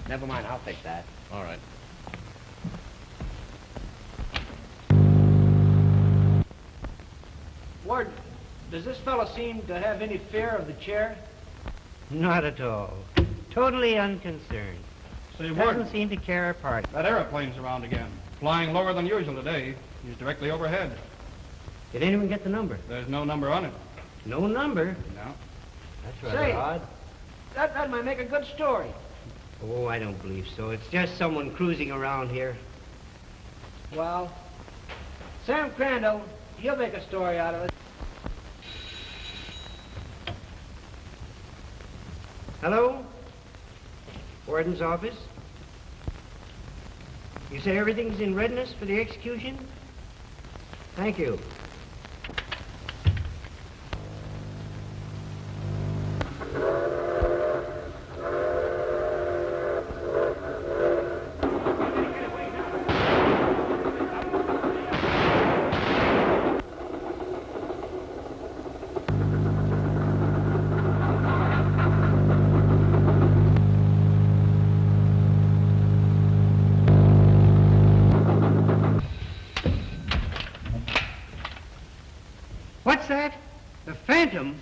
Never mind, I'll take that. All right. Ward, does this fellow seem to have any fear of the chair? Not at all. Totally unconcerned. Say, Ward, Doesn't seem to care a part. that aeroplane's around again. Flying lower than usual today. He's directly overhead. Did anyone get the number? There's no number on it. No number? No. That's rather Say, odd. that might make a good story. Oh, I don't believe so. It's just someone cruising around here. Well, Sam Crandall, he'll make a story out of it. Hello? Warden's office? You say everything's in readiness for the execution? Thank you. What's that? The Phantom?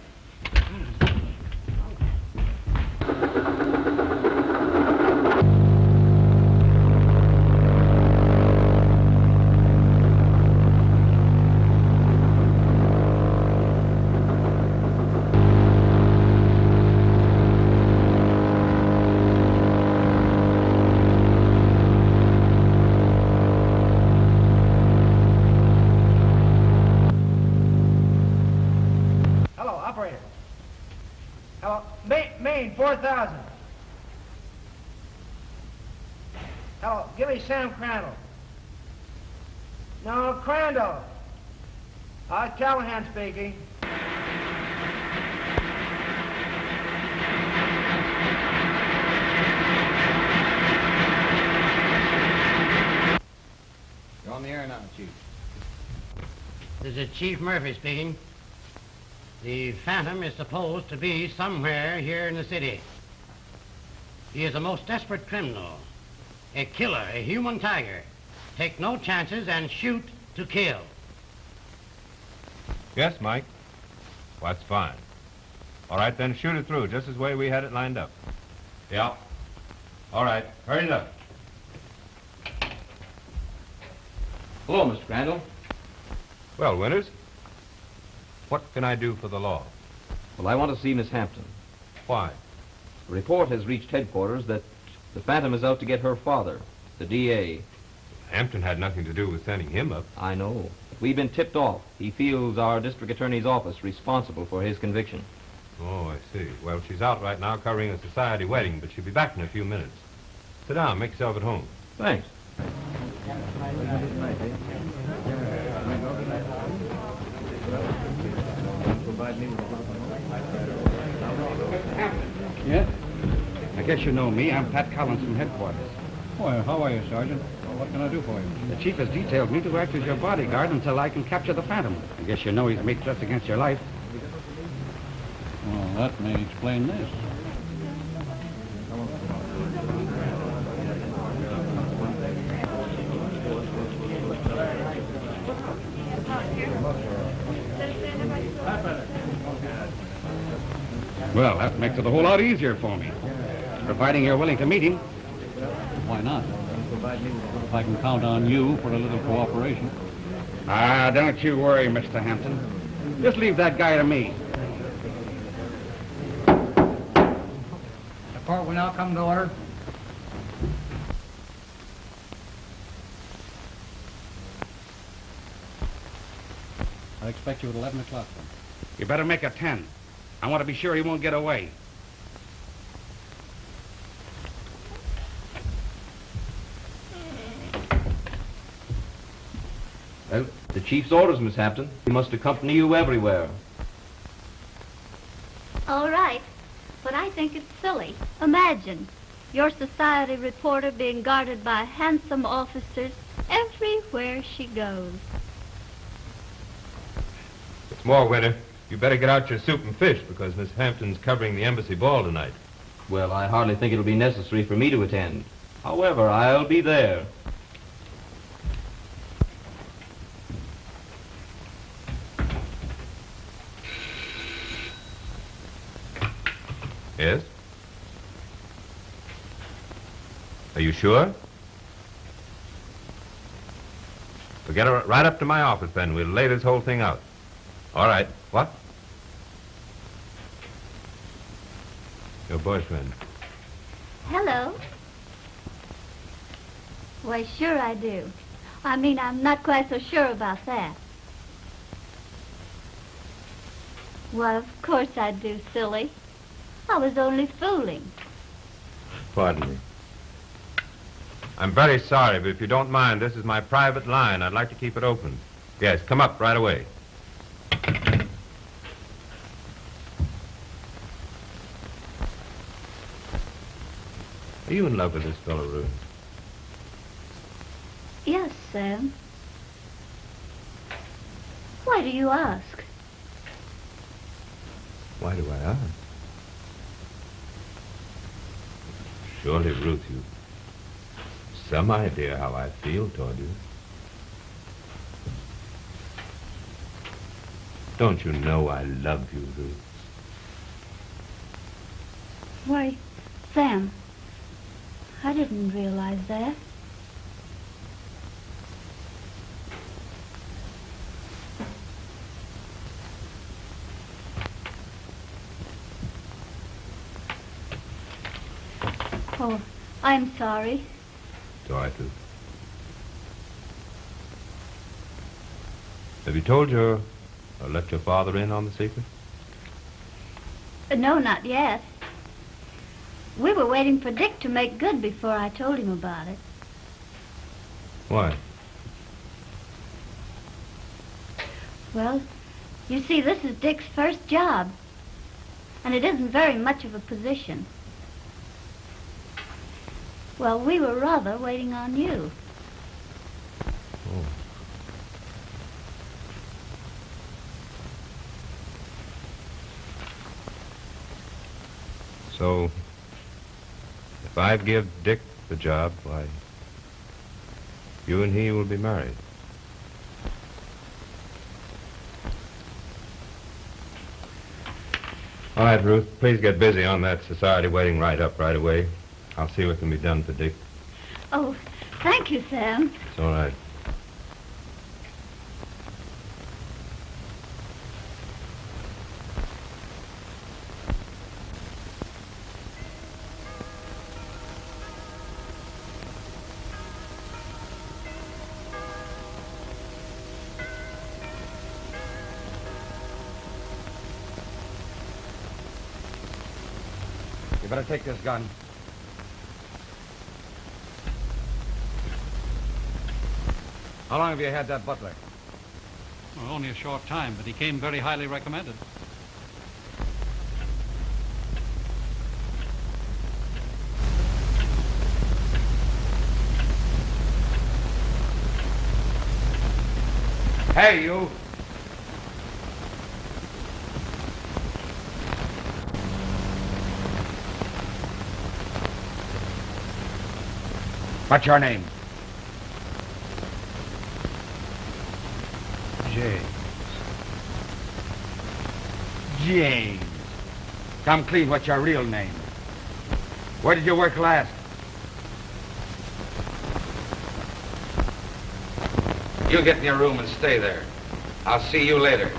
Maine, 4,000. Hello, give me Sam Crandall. No, Crandall. Callahan speaking. You're on the air now, Chief. This is Chief Murphy speaking. The Phantom is supposed to be somewhere here in the city. He is a most desperate criminal, a killer, a human tiger. Take no chances and shoot to kill. Yes, Mike. Well, that's fine. All right, then shoot it through, just as way we had it lined up. Yeah. All right, hurry it up. Hello, Mr. Crandall. Well, Winters, what can I do for the law? Well, I want to see Miss Hampton. Why? A report has reached headquarters that the Phantom is out to get her father, the DA. Hampton had nothing to do with sending him up. I know. We've been tipped off. He feels our district attorney's office responsible for his conviction. Oh, I see. Well, she's out right now covering a society wedding, but she'll be back in a few minutes. Sit down, make yourself at home. Thanks. Yeah? I guess you know me. I'm Pat Collins from headquarters. Well, how are you, Sergeant? Well, what can I do for you? The chief has detailed me to act as your bodyguard until I can capture the Phantom. I guess you know he's made threats against your life. Well, that may explain this. Well, that makes it a whole lot easier for me. Providing you're willing to meet him. Why not? If I can count on you for a little cooperation. Ah, don't you worry, Mr. Hampton. Just leave that guy to me. The court will now come to order. I expect you at 11 o'clock, then. You better make it 10. I want to be sure he won't get away. Well, the chief's orders, Miss Hampton. He must accompany you everywhere. All right, but I think it's silly. Imagine your society reporter being guarded by handsome officers everywhere she goes. It's more, Winter. You better get out your soup and fish because Miss Hampton's covering the embassy ball tonight. Well, I hardly think it'll be necessary for me to attend. However, I'll be there. Yes? Are you sure? We'll get her right up to my office, then. We'll lay this whole thing out. All right. What? Your boyfriend. Hello. Why, sure I do. I mean, I'm not quite so sure about that. Well, of course I do, silly. I was only fooling. Pardon me. I'm very sorry, but if you don't mind, this is my private line. I'd like to keep it open. Yes, come up right away. Are you in love with this fellow, Ruth? Yes, Sam. Why do you ask? Why do I ask? Surely, Ruth, you've some idea how I feel toward you. Don't you know I love you, Ruth? Why, Sam, I didn't realize that. Oh, I'm sorry. So I do. Have you told your, or let your father in on the secret? No, not yet. We were waiting for Dick to make good before I told him about it. Why? Well, you see, this is Dick's first job, and it isn't very much of a position. Well, we were rather waiting on you. Oh. So, if I give Dick the job, why, you and he will be married. All right, Ruth, please get busy on that society waiting right up right away. I'll see what can be done for Dick. Oh, thank you, Sam. It's all right. You better take this gun. How long have you had that butler? Well, only a short time, but he came very highly recommended. Hey, you! What's your name? James. Come clean, what's your real name? Where did you work last? You get in your room and stay there. I'll see you later.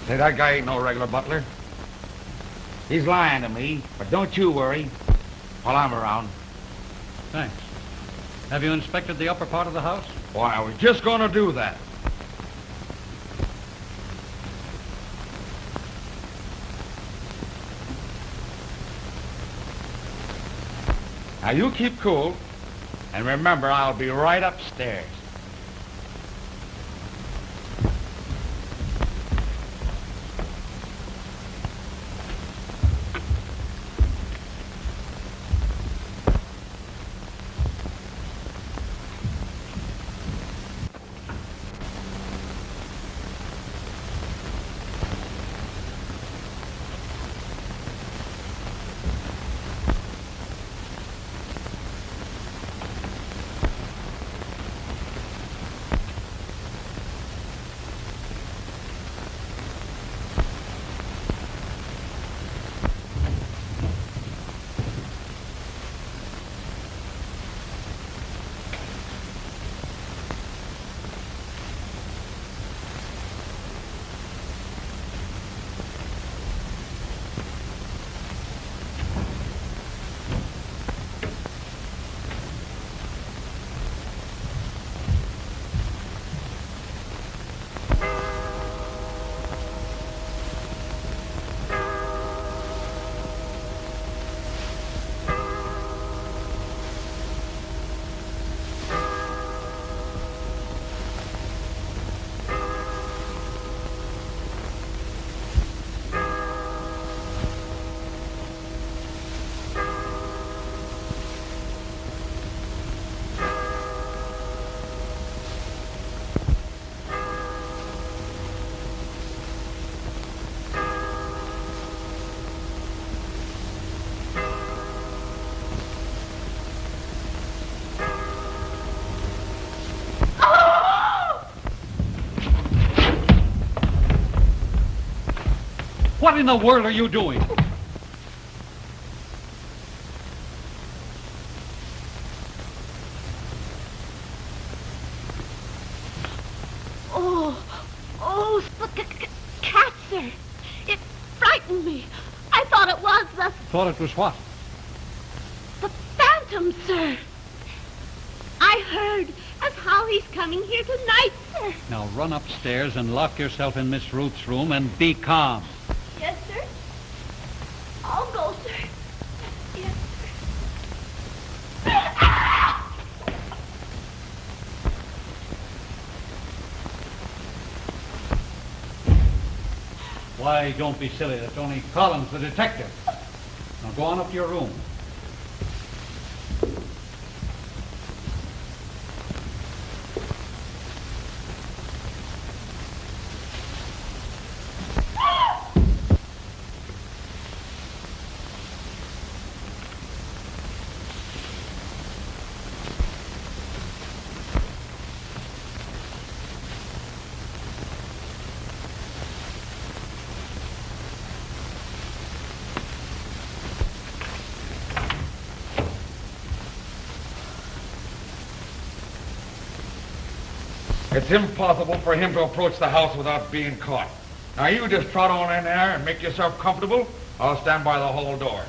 Say, that guy ain't no regular butler. He's lying to me, but don't you worry while I'm around. Thanks. Have you inspected the upper part of the house? Why, I was just going to do that. Now, you keep cool, and remember, I'll be right upstairs. What in the world are you doing? Oh, cat, sir. It frightened me. I thought it was the... Thought it was what? The Phantom, sir. I heard as how he's coming here tonight, sir. Now run upstairs and lock yourself in Miss Ruth's room and be calm. Yes, sir. I'll go, sir. Yes, sir. Why, don't be silly. That's only Collins, the detective. Now go on up to your room. It's impossible for him to approach the house without being caught. Now you just trot on in there and make yourself comfortable. I'll stand by the hall door.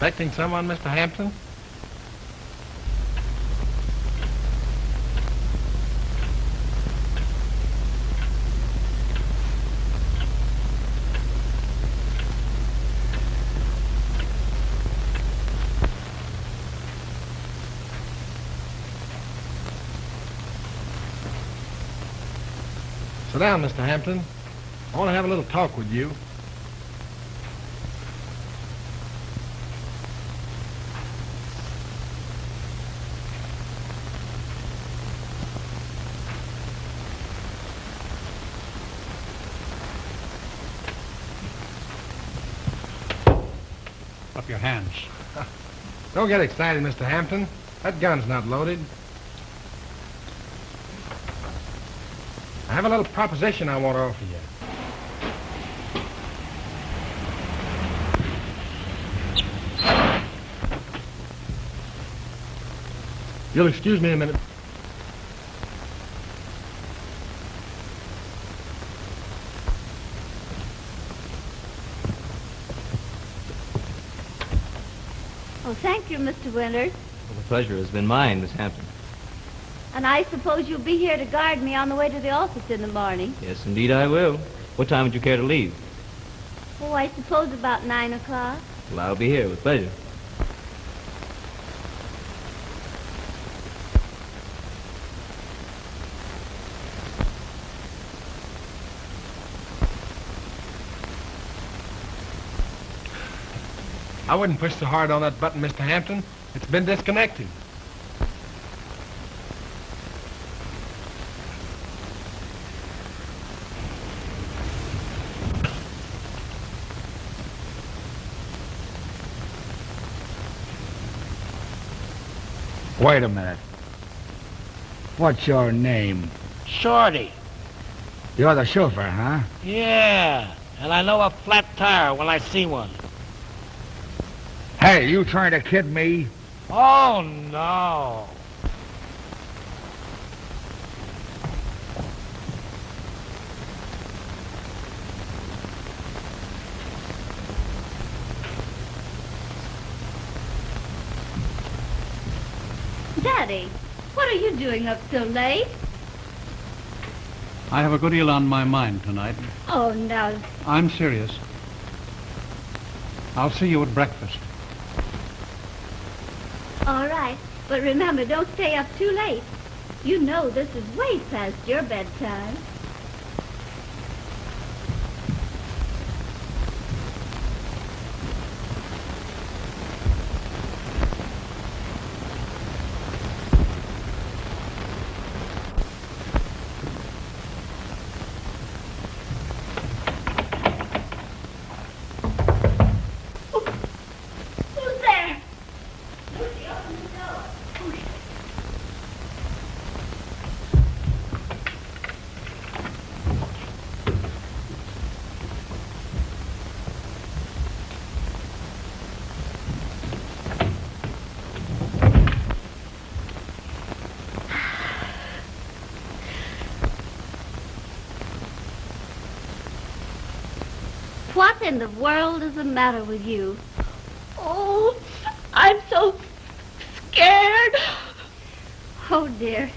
Expecting someone, Mr. Hampton? Sit down, Mr. Hampton. I want to have a little talk with you. Up your hands. Don't get excited, Mr. Hampton. That gun's not loaded. I have a little proposition I want to offer you. You'll excuse me a minute. Oh, thank you, Mr. Winters. Well, the pleasure has been mine, Miss Hampton. And I suppose you'll be here to guard me on the way to the office in the morning. Yes, indeed I will. What time would you care to leave? Oh, I suppose about 9 o'clock. Well, I'll be here with pleasure. I wouldn't push so hard on that button, Mr. Hampton. It's been disconnected. Wait a minute. What's your name? Shorty. You're the chauffeur, huh? Yeah, and I know a flat tire when I see one. Hey, you trying to kid me? Oh, no. Daddy, what are you doing up so late? I have a good deal on my mind tonight. Oh, now, I'm serious. I'll see you at breakfast. all right. But remember, don't stay up too late. You know this is way past your bedtime. Who's there? Lucy, open the door. What in the world is the matter with you? Oh, I'm so scared. Oh, dear.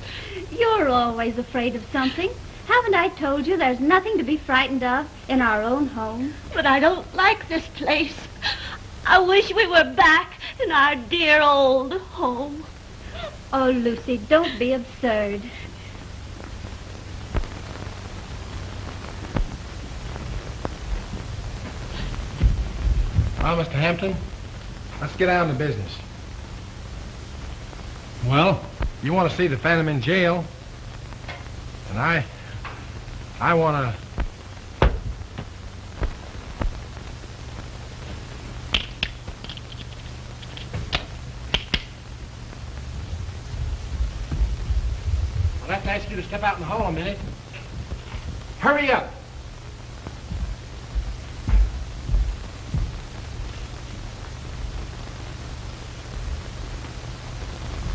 You're always afraid of something. Haven't I told you there's nothing to be frightened of in our own home? But I don't like this place. I wish we were back in our dear old home. Oh, Lucy, don't be absurd. Well, Mr. Hampton, let's get down to business. Well, You want to see the Phantom in jail, and I want to... I'll have to ask you to step out in the hall a minute. Hurry up.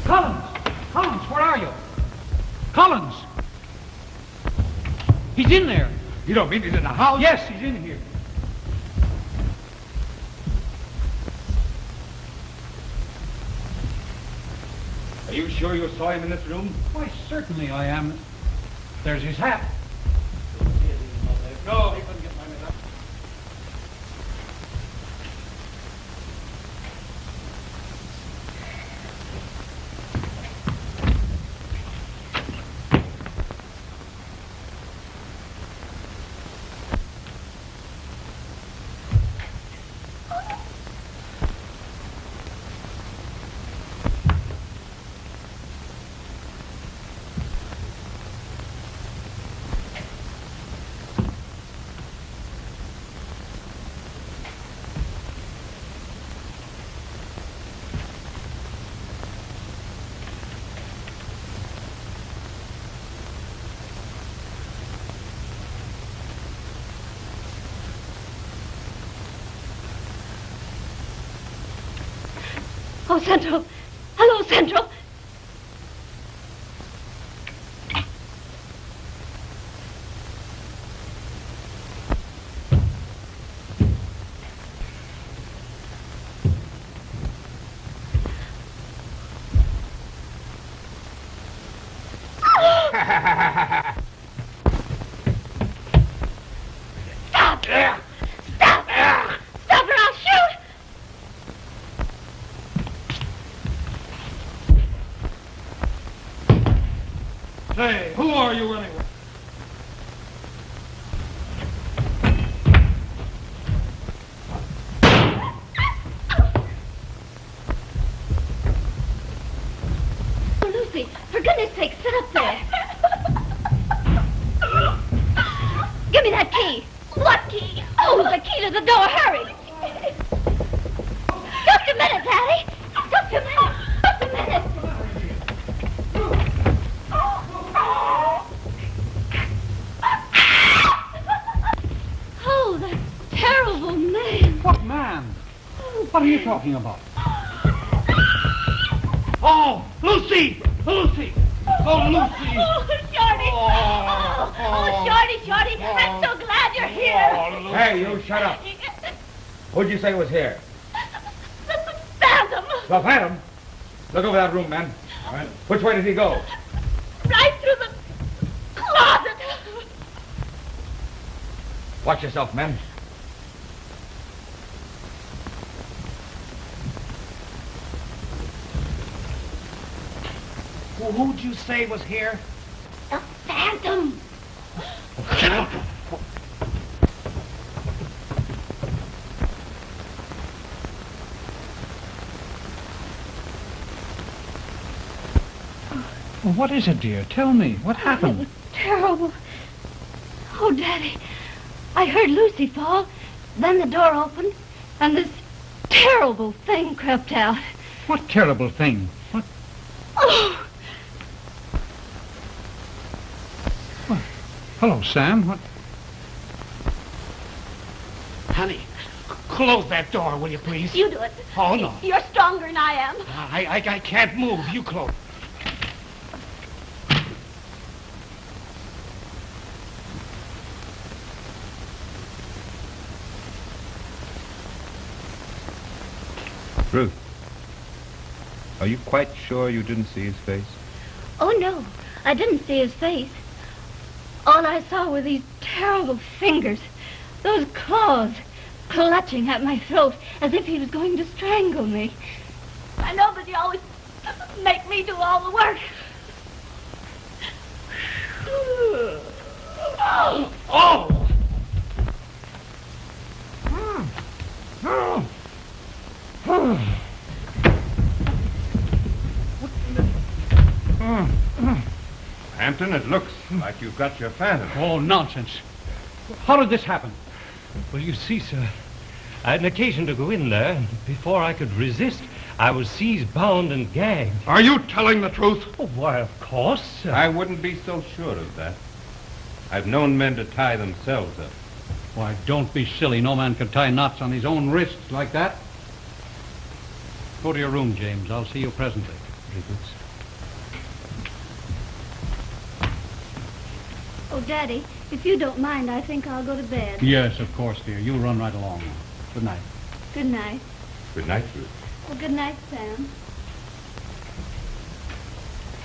Collins! Collins, where are you? Collins! He's in there. You don't mean he's in the house? Yes, he's in here. Are you sure you saw him in this room? Why, certainly I am. There's his hat. No, he couldn't get mine. Oh, Central. Hello, Central. Say, who are you anyway? Oh, Lucy, for goodness sake, sit up there. Give me that key. What key? Oh, the key to the door. Hurry. Just a minute, Daddy. Just a minute. Just a minute. Oh, that terrible man. What man? What are you talking about? Oh, Lucy! Lucy! Oh, Lucy! Oh, Shorty! Oh, Shorty! I'm so glad you're here. Hey, you shut up. Who'd you say was here? The Phantom! The Phantom? Look over that room, man. All right. Which way did he go? Right through the closet. Watch yourself, men. Well, who'd you say was here? The Phantom! Well, what is it, dear? Tell me. What happened? It was terrible. Oh, Daddy, I heard Lucy fall. Then the door opened, and this terrible thing crept out. What terrible thing? What? Oh, Hello, Sam. What? Honey, close that door, will you, please? You do it. Oh, no. You're stronger than I am. I can't move. You close. Ruth, are you quite sure you didn't see his face? oh no, I didn't see his face. All I saw were these terrible fingers, those claws, clutching at my throat as if he was going to strangle me. I know, but you always make me do all the work. Oh! Hampton, it looks like you've got your Phantom. Oh, nonsense. How did this happen? Well, you see, sir, I had an occasion to go in there, and before I could resist, I was seized, bound, and gagged. Are you telling the truth? Oh, why, of course, sir. I wouldn't be so sure of that. I've known men to tie themselves up. Why, don't be silly. No man could tie knots on his own wrists like that. Go to your room, James. I'll see you presently. Very good, sir. Oh, Daddy, if you don't mind, I think I'll go to bed. Yes, of course, dear. You run right along. Good night. Good night. Good night, Ruth. Well, good night, Sam.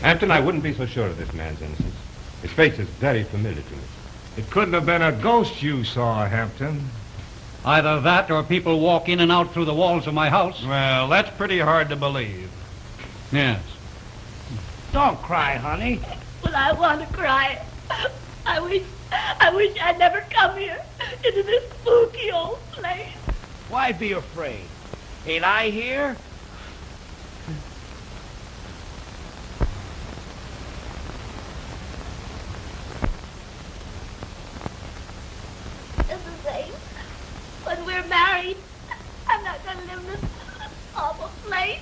Hampton, I wouldn't be so sure of this man's innocence. His face is very familiar to me. It couldn't have been a ghost you saw, Hampton. Either that or people walk in and out through the walls of my house. Well, that's pretty hard to believe. Yes. Don't cry, honey. Well, I want to cry. I wish I'd never come here into this spooky old place. Why be afraid? Ain't I here? It's the same. When we're married, I'm not going to live in this awful place.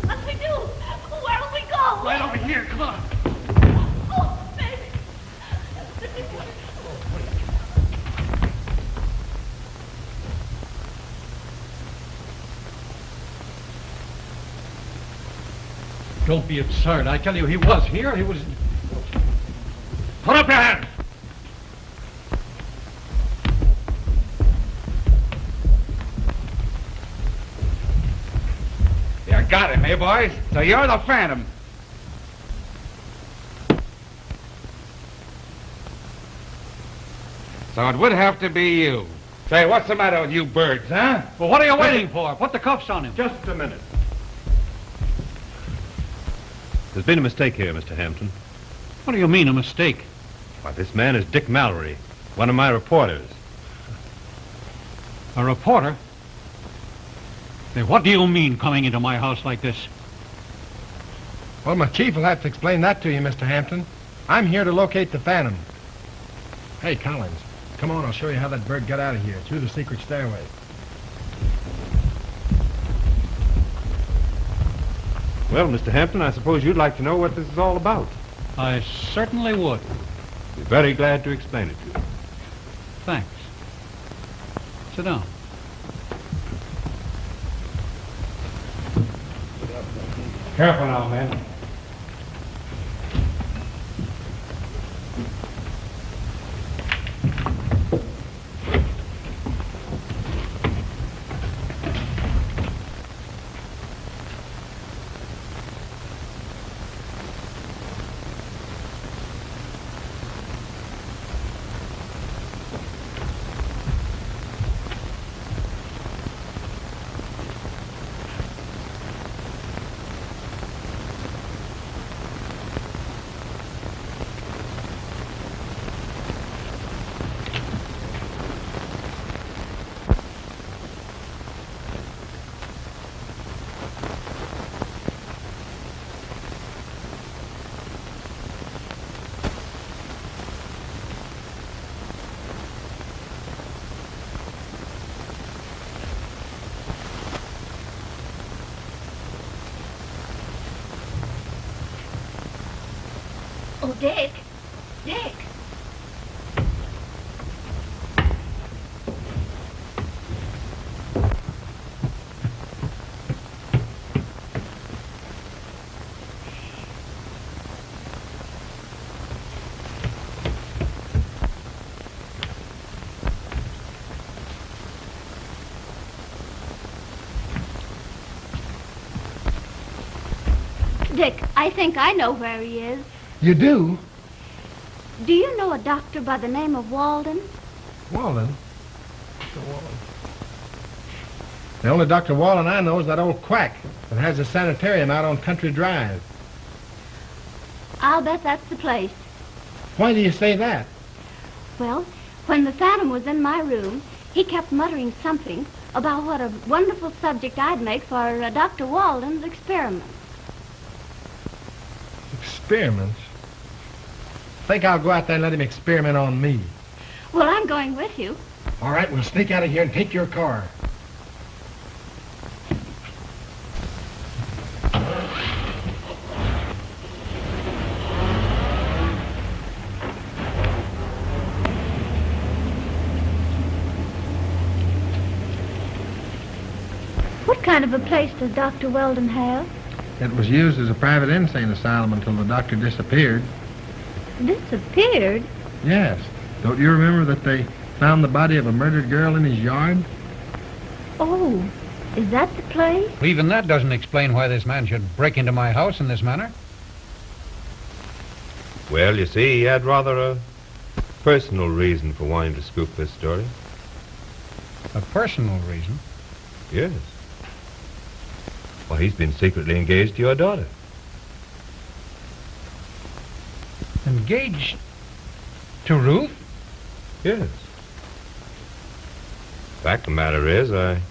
What do we do? Where will we go? Right over here. Come on. Oh, baby. Don't be absurd. I tell you, he was here. He was... Put up your hand! got him, eh, boys? So you're the Phantom. So it would have to be you. Say, what's the matter with you birds, huh? Well, what are you waiting for? Put the cuffs on him. Just a minute. There's been a mistake here, Mr. Hampton. What do you mean, a mistake? Why, this man is Dick Mallory, one of my reporters. A reporter? Say, what do you mean coming into my house like this? Well, my chief will have to explain that to you, Mr. Hampton. I'm here to locate the Phantom. Hey, Collins, come on, I'll show you how that bird got out of here, through the secret stairway. Well, Mr. Hampton, I suppose you'd like to know what this is all about. I certainly would. Be very glad to explain it to you. Thanks. Sit down. Careful now, man. Oh, Dick. Dick. Dick, I think I know where he is. You do? Do you know a doctor by the name of Walden? Walden? Dr. Walden. The only Dr. Walden I know is that old quack that has a sanitarium out on Country Drive. I'll bet that's the place. Why do you say that? Well, when the Phantom was in my room, he kept muttering something about what a wonderful subject I'd make for Dr. Walden's experiment. Experiments? I think I'll go out there and let him experiment on me. Well, I'm going with you. All right, we'll sneak out of here and take your car. What kind of a place does Dr. Weldon have? It was used as a private insane asylum until the doctor disappeared. Disappeared? Yes. Don't you remember that they found the body of a murdered girl in his yard? Oh, is that the place? Well, even that doesn't explain why this man should break into my house in this manner. Well, you see, he had rather a personal reason for wanting to scoop this story. A personal reason? Yes. Well, he's been secretly engaged to your daughter. Engaged to Ruth? Yes. The fact of the matter is, I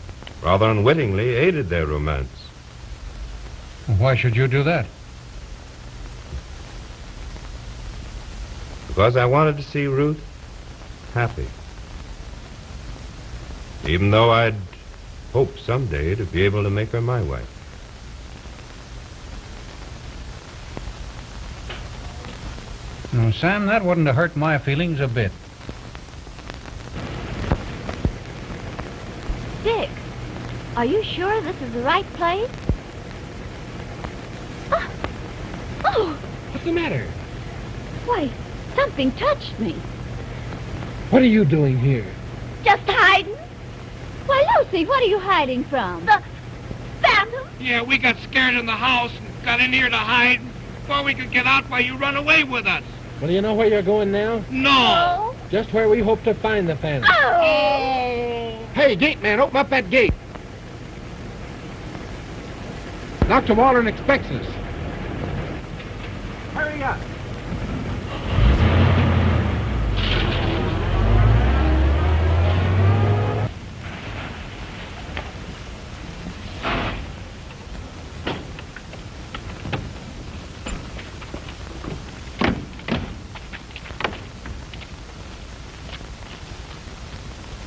rather unwittingly aided their romance. Why should you do that? Because I wanted to see Ruth happy. Even though I'd hoped someday to be able to make her my wife. No, Sam, that wouldn't have hurt my feelings a bit. Dick, are you sure this is the right place? Oh! What's the matter? Why, something touched me. What are you doing here? Just hiding. Why, Lucy, what are you hiding from? The Phantom? Yeah, we got scared in the house and got in here to hide. Before we could get out, why you run away with us. Well, do you know where you're going now? No. Just where we hope to find the Phantom. Oh. Hey, gate man, open up that gate. Dr. Wallen expects us. Hurry up.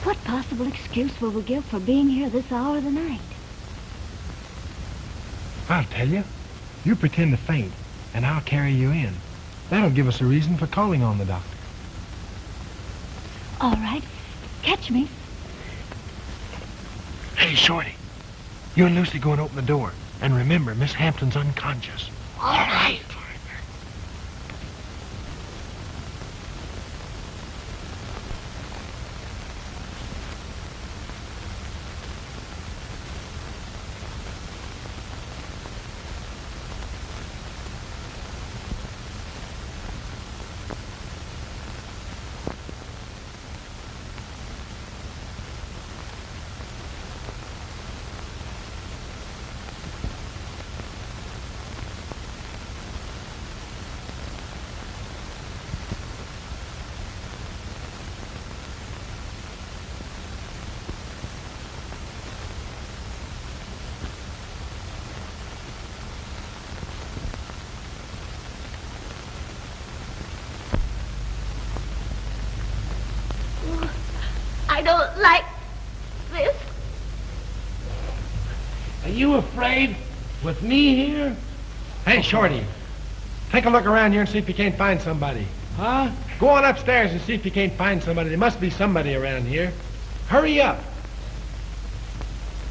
What possible excuse will we give for being here this hour of the night? I'll tell you. You pretend to faint, and I'll carry you in. That'll give us a reason for calling on the doctor. All right. Catch me. Hey, Shorty. You and Lucy go and open the door. And remember, Miss Hampton's unconscious. All right. I don't like this. Are you afraid with me here? Hey, Shorty. Take a look around here and see if you can't find somebody. Huh? Go on upstairs and see if you can't find somebody. There must be somebody around here. Hurry up.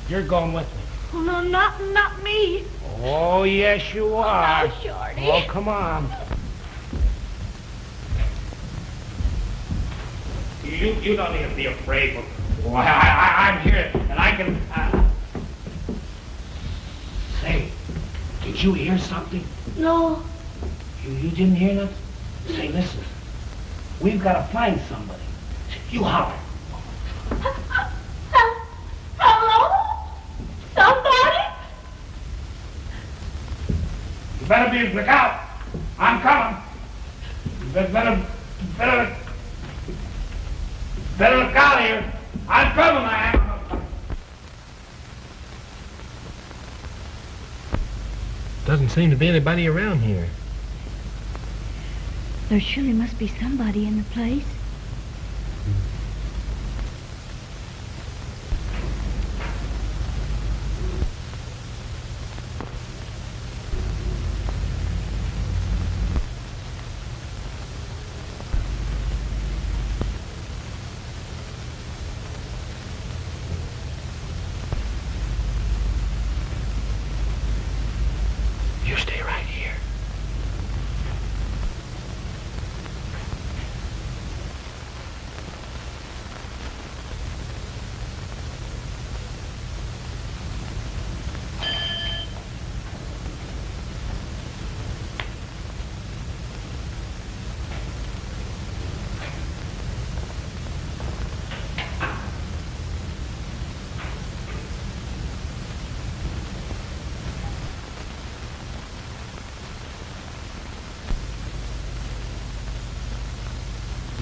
You're going with me. Oh, no, not me. Oh, yes, you are. Oh, Shorty. Oh, come on. You don't need to be afraid. Well, I'm here, and I can... Say, did you hear something? No. You didn't hear nothing? Say, listen. We've got to find somebody. You holler. Hello? Somebody? You better be look out. I'm coming. You better look out here. I'm coming, man. Doesn't seem to be anybody around here. There surely must be somebody in the place. You stay right here.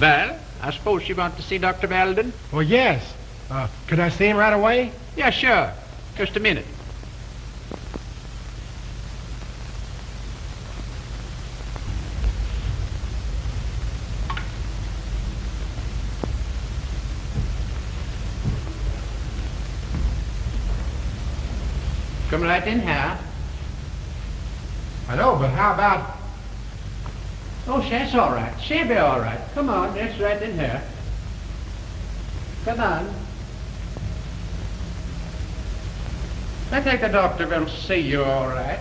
Well, I suppose you want to see Dr. Alden? Well, yes. Could I see him right away? Yeah, sure. Just a minute. Come right in here. I know, but how about... Oh, that's all right. She'll be all right. Come on, it's right in here. Come on. I think the doctor will see you all right.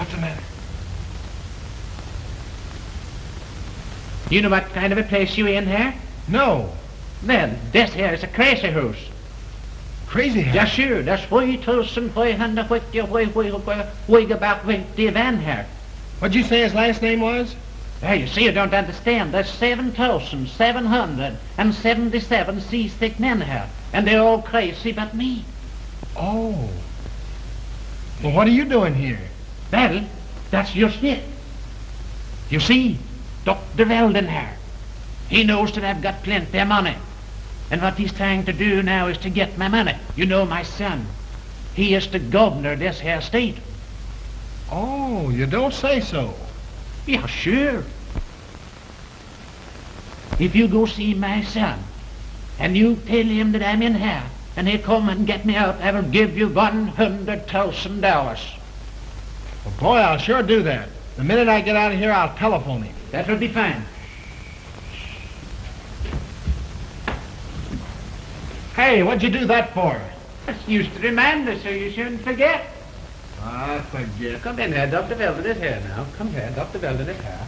What's the matter? You know what kind of a place you in here? No. Then, this here is a crazy house. Crazy house? Ja, sure. That's 2,500 about with the van here. What'd you say his last name was? There, you see, you don't understand. There's 7,777 seasick men here, and they're all crazy but me. Oh. Well, what are you doing here? Well, that's just it. You see, Dr. Weldon here, he knows that I've got plenty of money. And what he's trying to do now is to get my money. You know my son. He is the governor of this here state. Oh, you don't say so. Yeah, sure. If you go see my son, and you tell him that I'm in here, and he'll come and get me out, I will give you $100,000. Well, boy, I'll sure do that. The minute I get out of here, I'll telephone him. That will be fine. Hey, what'd you do that for? It's used to remind us so you shouldn't forget. I forget. Come in here, Dr. Weldon is here now. Come here, Dr. Weldon is here.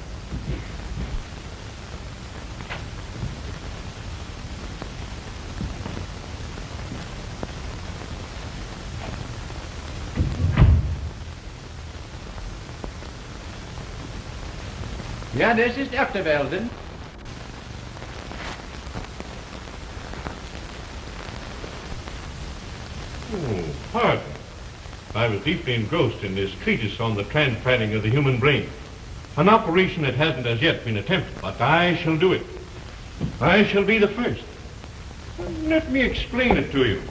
Yeah, this is Dr. Weldon. Oh, pardon. I was deeply engrossed in this treatise on the transplanting of the human brain. An operation that hasn't as yet been attempted, but I shall do it. I shall be the first. Let me explain it to you.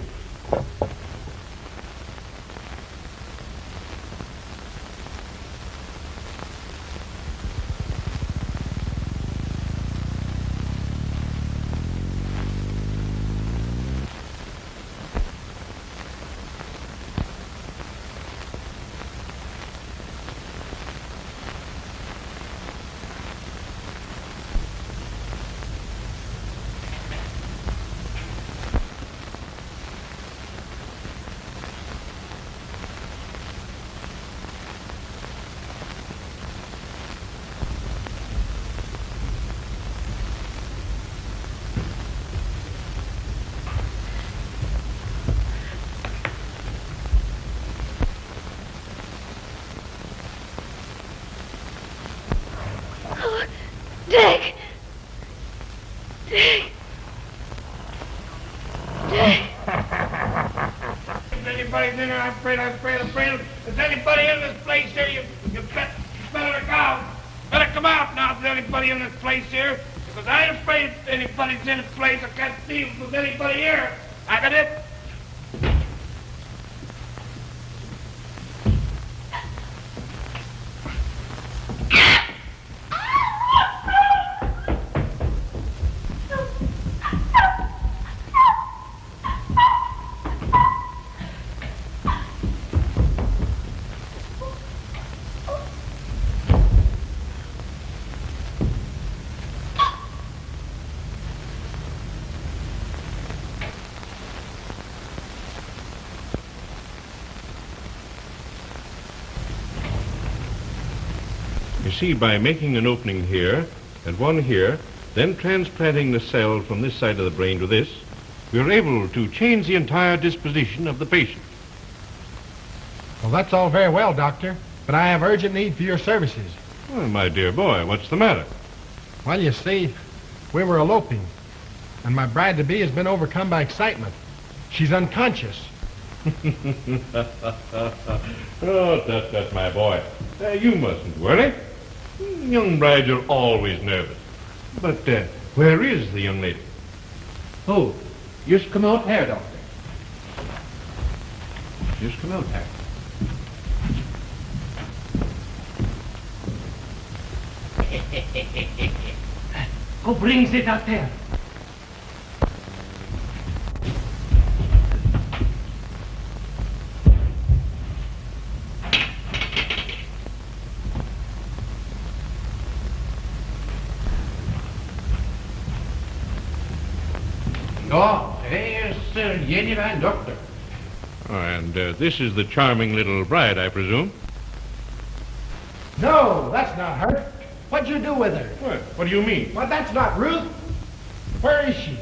Dick! Dick! Dick! Is anybody in there? I'm afraid. Is anybody in this place here? You better look out. Better come out now. Is anybody in this place here? Because I ain't afraid if anybody's in this place. I can't see if there's anybody here. I got it. You see, by making an opening here and one here, then transplanting the cell from this side of the brain to this, we are able to change the entire disposition of the patient. Well, that's all very well, Doctor, but I have urgent need for your services. Well, my dear boy, what's the matter? Well, you see, we were eloping, and my bride-to-be has been overcome by excitement. She's unconscious. Oh, tut, my boy. You mustn't worry. Young brides are always nervous. But where is the young lady? Oh, just come out here, Doctor. Just come out here. Who brings it out there? Oh, here's genuine doctor. Oh, and this is the charming little bride, I presume? No, that's not her. What'd you do with her? What do you mean? Well, that's not Ruth. Where is she?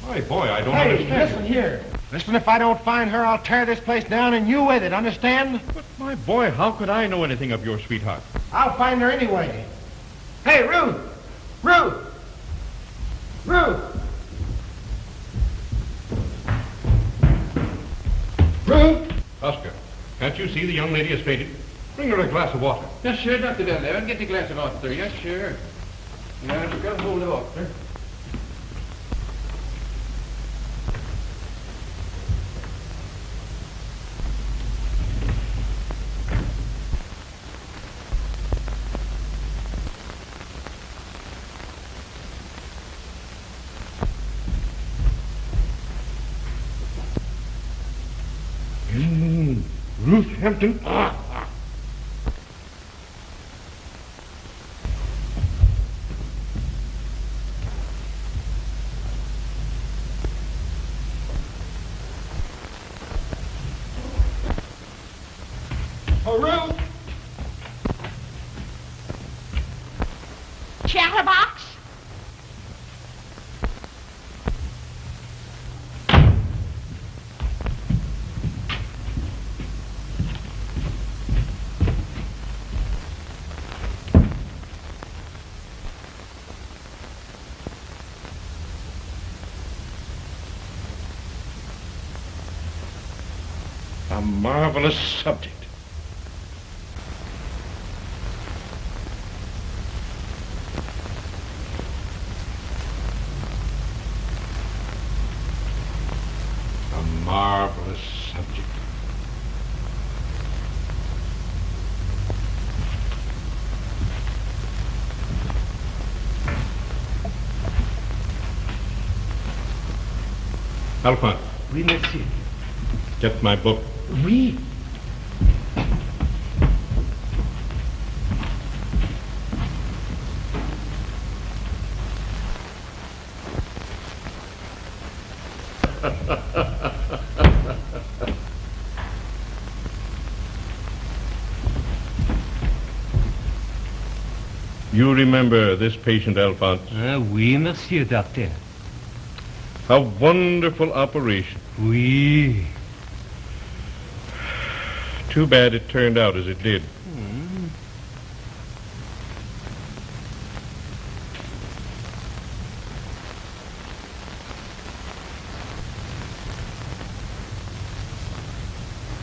Why, boy, I don't Hey, understand. listen here. Listen, if I don't find her, I'll tear this place down and you with it, understand? But, my boy, how could I know anything of your sweetheart? I'll find her anyway. Hey, Ruth! Ruth! Ruth! Ruth! Oscar, can't you see the young lady has fainted? Bring her a glass of water. Yes, sure, Dr. Delavan. Get the glass of water. Yes, sure. Now, just get hold of the water. Ruth Hampton. Oh, Ruth! Chatterbox? A marvelous subject. A marvelous subject. Alvin. Oui, monsieur. Get my book. Oui. You remember this patient, Alphonse? Oui, monsieur, doctor. A wonderful operation. Oui. Too bad it turned out as it did.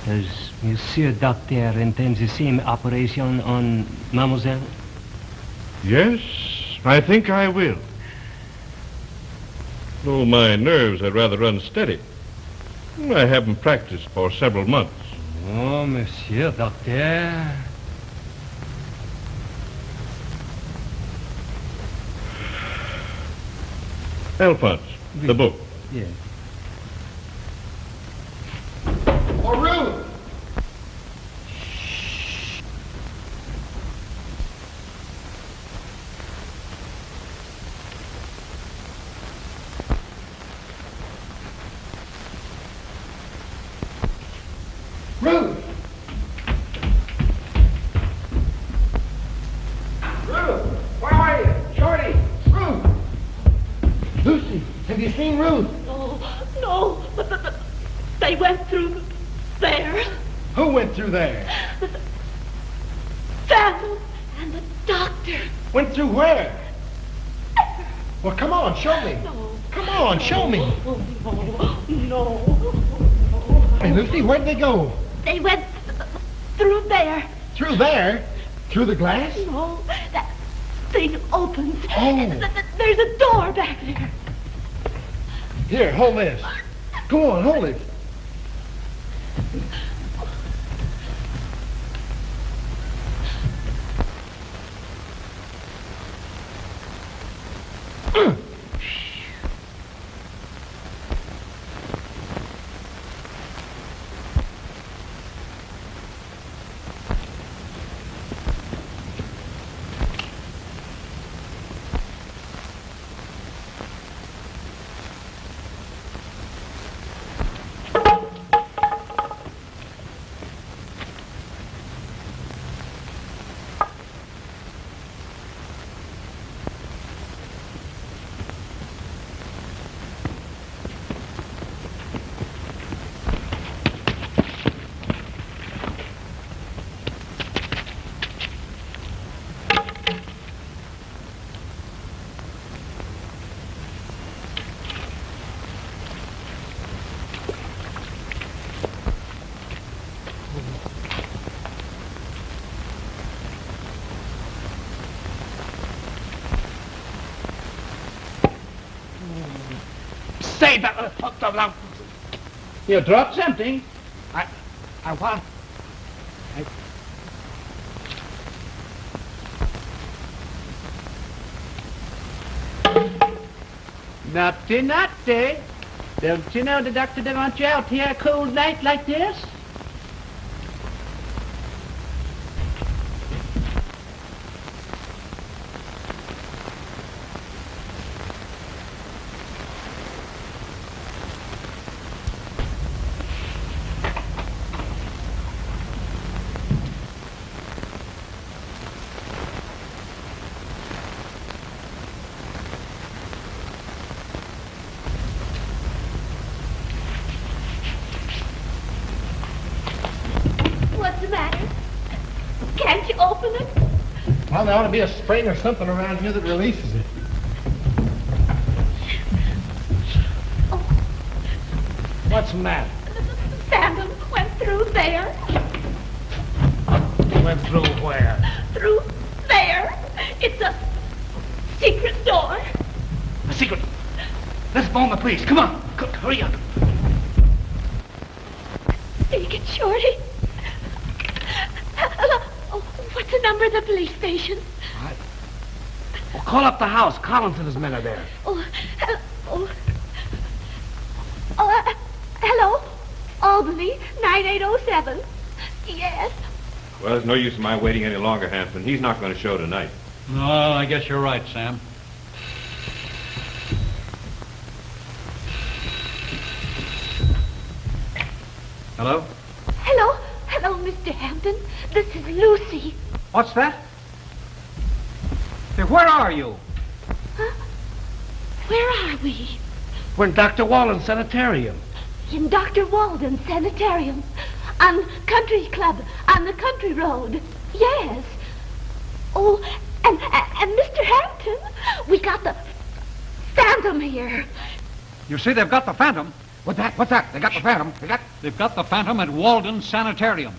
Does monsieur doctor intend the same operation on mademoiselle? Yes, I think I will. Though my nerves are rather unsteady. I haven't practiced for several months. Oh, monsieur doctor. Alphonse, the book. Yes. Oh, Ruth! Ruth! Ruth! Where are you? Shorty! Ruth! Lucy, have you seen Ruth? No, but they went through there. Who went through there? Phantom and the doctor. Went through where? Well, come on, show me. No. Come on, show me. No. Hey, Lucy, where'd they go? They went through there. Through there? Through the glass? No, that thing opens. Oh. There's a door back there. Here, hold this. Go on, hold it. Wait. You dropped something. I what? Naughty, naughty. Don't you know the doctor didn't want you out here a cold night like this? What's the matter? Can't you open it? Well, there ought to be a spring or something around here that releases it. What's the matter? The phantom went through there. Went through where? Through there. It's a secret door. A secret. Let's phone the police. Come on. Hurry up. Take it, Shorty. Hello. Oh, what's the number of the police station? Well, call up the house. Collins and his men are there. Hello. Albany, 9807. Yes. Well, there's no use in my waiting any longer, Hampton. He's not going to show tonight. No, I guess you're right, Sam. Hello? Hello, Mr. Hampton. This is Lucy. What's that? Hey, where are you? Huh? Where are we? We're in Dr. Wallen's sanitarium. In Dr. Walden's sanitarium. On Country Club, on the country road. Yes. Oh, and Mr. Hampton, we got the Phantom here. You see, they've got the Phantom. What's that? They got the Phantom. They've got the Phantom at Walden's Sanitarium.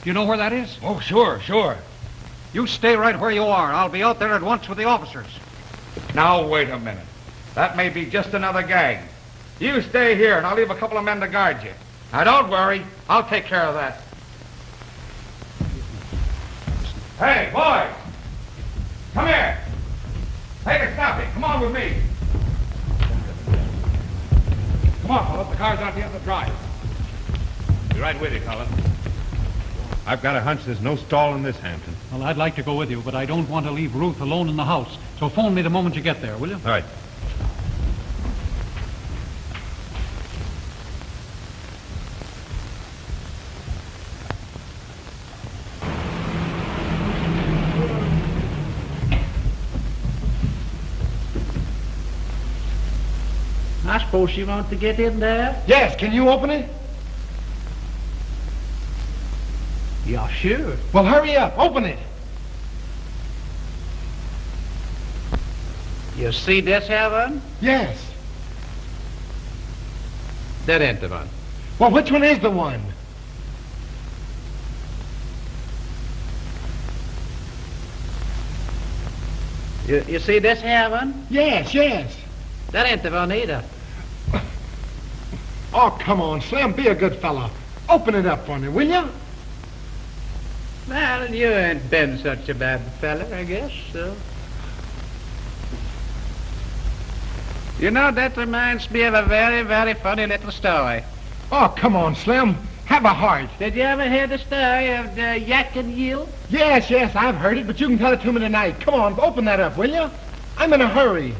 Do you know where that is? Oh, sure. You stay right where you are. I'll be out there at once with the officers. Now, wait a minute. That may be just another gang. You stay here, and I'll leave a couple of men to guard you. Now, don't worry. I'll take care of that. Hey, boys! Come here! Take a stopping. Come on with me. Come on, fellas. The car's out the other drive. Be right with you, Colin. I've got a hunch there's no stall in this, Hampton. Well, I'd like to go with you, but I don't want to leave Ruth alone in the house. So phone me the moment you get there, will you? All right. I suppose you want to get in there? Yes, can you open it? Yeah, sure. Well, hurry up. Open it. You see this here one? Yes. That ain't the one. Well, which one is the one? You see this here one? Yes. That ain't the one either. Oh, come on, Slim. Be a good fella. Open it up for me, will you? Well, you ain't been such a bad fella, I guess, so. You know, that reminds me of a very, very funny little story. Oh, come on, Slim. Have a heart. Did you ever hear the story of the yak and eel? Yes, I've heard it, but you can tell it to me tonight. Come on, open that up, will you? I'm in a hurry.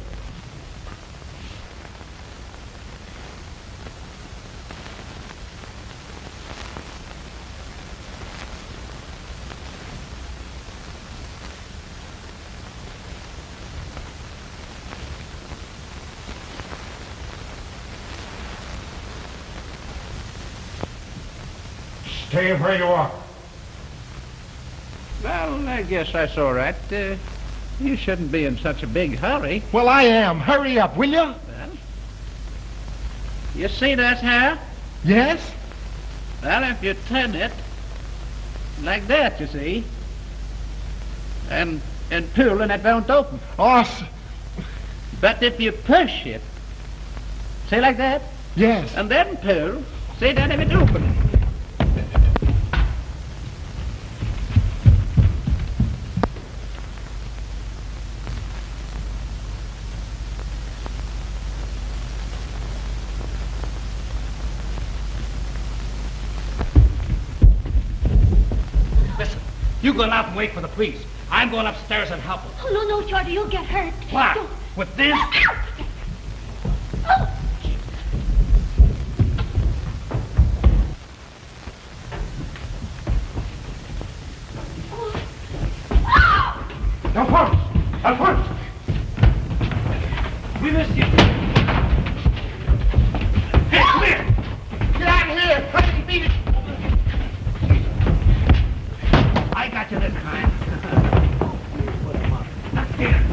Stay where you are. Well, I guess that's all right. You shouldn't be in such a big hurry. Well, I am. Hurry up, will you? Well, you see that here? Yes? Well, if you turn it like that, you see, and pull, and it won't open. Oh, But if you push it Say like that? Yes. And then, Pearl, say that if it open. Listen, you go out and wait for the police. I'm going upstairs and help them. Oh, no, Shorty, you'll get hurt. What? Don't. With this? Alphonse! Alphonse! We missed you. Hey, come here! Get out of here! Fucking beat it! I got you this time. Not here.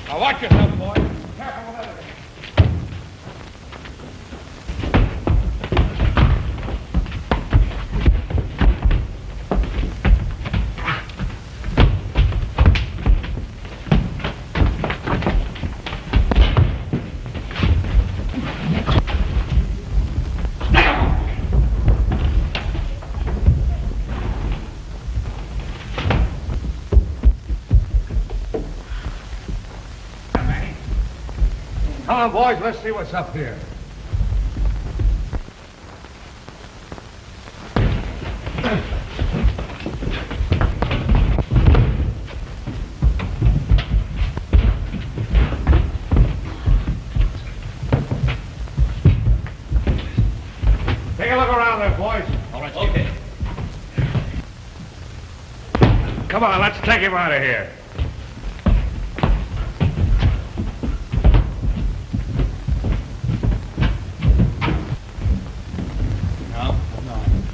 Now watch yourself, boy. Careful with everything. Come on, boys, let's see what's up here. Take a look around there, boys. All right, okay. Come on, let's take him out of here.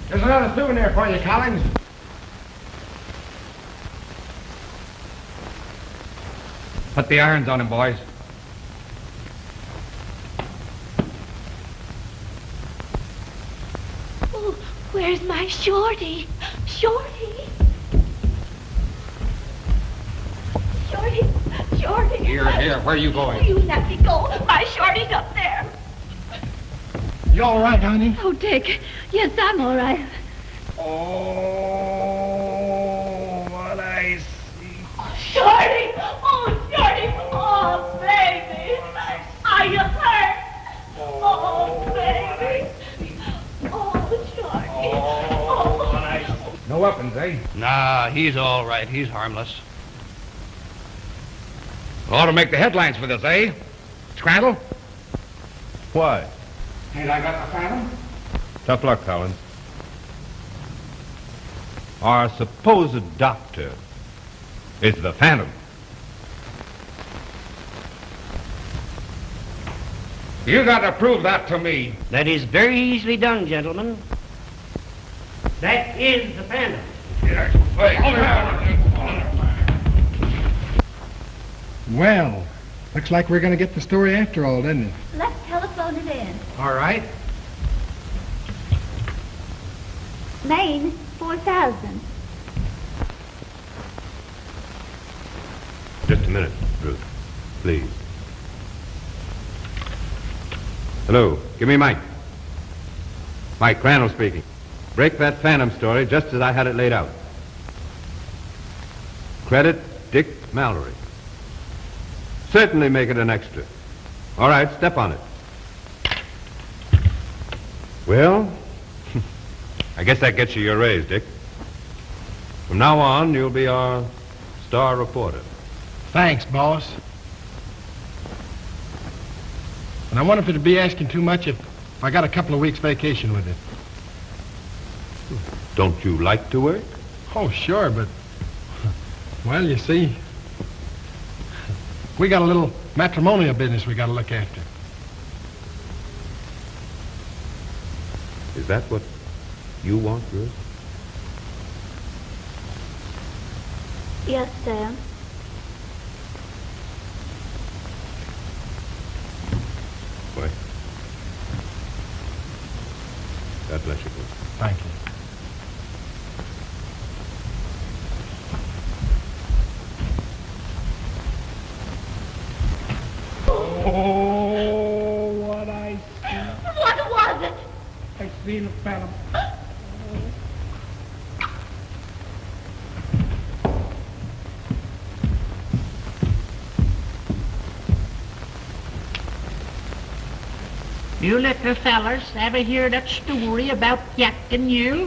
There's another souvenir for you, Collins. Put the irons on him, boys. Oh, where's my Shorty? Shorty? Shorty? Here, where are you going? You let me go. My Shorty's up there. You all right, honey? Oh, Dick. Yes, I'm all right. Oh, what I see. Shorty! Oh, Shorty! Oh, baby! Are you hurt? Oh, baby! Oh, Shorty! Oh, what I see. No weapons, eh? Nah, he's all right. He's harmless. Ought to make the headlines for this, eh? Scrandle? Why? Ain't I got the Phantom? Tough luck, Collins. Our supposed doctor is the Phantom. You got to prove that to me. That is very easily done, gentlemen. That is the Phantom. Well, looks like we're going to get the story after all, doesn't it? Let's telephone it in. All right. Maine, 4,000. Just a minute, Ruth. Please. Hello. Give me Mike. Mike Crandall speaking. Break that Phantom story just as I had it laid out. Credit Dick Mallory. Certainly make it an extra. All right, step on it. Well, I guess that gets you your raise, Dick. From now on, you'll be our star reporter. Thanks, boss. And I wonder if it'd be asking too much if I got a couple of weeks vacation with it. Don't you like to work? Oh, sure, but... Well, you see... We got a little matrimonial business we got to look after. Is that what you want, Ruth? Yes, Sam. Why? God bless you, Ruth. Thank you. Oh, what I see. What was it? I seen a phantom. You little fellers ever hear that story about Jack and Jill?